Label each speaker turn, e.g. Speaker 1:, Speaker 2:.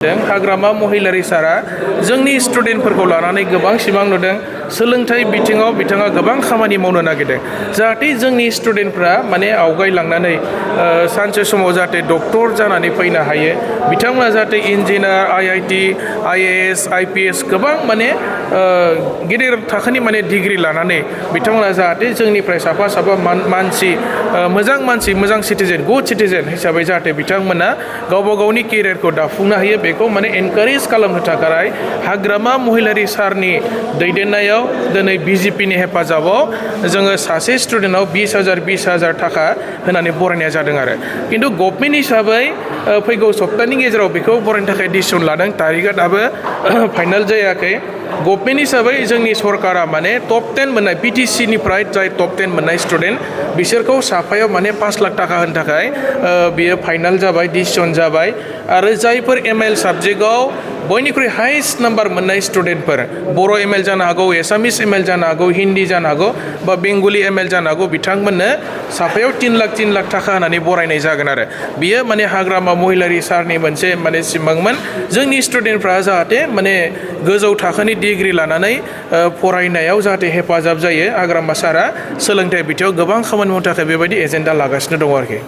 Speaker 1: हाग्रामा महिलारि सारा जोंनि स्टुडेन्टफोरखौ लानानै गोबां सिमां नुदों सोलोंथाइ बिथिङाव बिथाङा गोबां खामानि मावनो नागिरदों जाहाथे जोंनि स्टुडेन्टफ्रा माने आवगायलांनानै सानसे समाव जाहाथे डक्टर जानानै फैनो हायो बिथांमोना जाहाथे इन्जिनियार आईआईटी आईएएस आईपीएस गोबां माने गेदेर थाखोनि माने डिग्री लानानै बिथांमोना जाहाथे जोंनिफ्राय साफा मानसि मोजां सिटिजेन गुड सिटिजेन हिसाबै जाहाथे बिथांमोना गावबा गावनि केरियारखौ दाफुंनो हायो बेखौ माने एनकारेज खालामनो थाखाय हाग्रामा महिलारि सारनि दैदेननायाव दिनै बिजेपिनि हेफाजाबाव जोङो सासे स्टुडेन्टआव 20,000 थाखा होनानै बरायनाय जादों आरो खिन्थु गभर्नमेन्ट हिसाबै फैगौ सप्तानि गेजेराव बेखौ बरायनो थाखाय डिसिसन लादों तारिखआ दाबो फाइनाल जायाखै गभर्नमेन्ट हिसाबै जोंनि सरकारा माने टप 10 मोननाय बिटिसिनिफ्राय जाय टप 10 मोननाय स्टुडेन्ट बिसोरखौ साफायाव माने 5 लाख थाखा होनो थाखाय बियो फाइनाल जाबाय डिसिसन जाबाय आरो जायफोर एमएल साबजेक्टआव बयनिख्रुइ हाइस्ट नाम्बार मोननाय स्टुडेन्टफोर बर' एमएल जानो हागौ एसामिस एमएल जानो हागौ हिन्दी जानो हागौ बा बेंगलि एमएल जानो हागौ बिथांमोननो साफायाव 3 लाख थाखा होनानै बरायनाय जागोन आरो बियो माने हाग्रामा महिलारि सारनि मोनसे माने सिमांमोन जोंनि स्टुडेन्टफ्रा जाहाथे माने गोजौ थाखोनि डिग्री लानानै फरायनायाव जाहाथे हेफाजाब जायो हाग्रामा सारा सोलोंथाइ बिथिङाव गोबां खामानि मावनो थाखाय बेबायदि एजेन्डा लागासिनो दङ आरोखि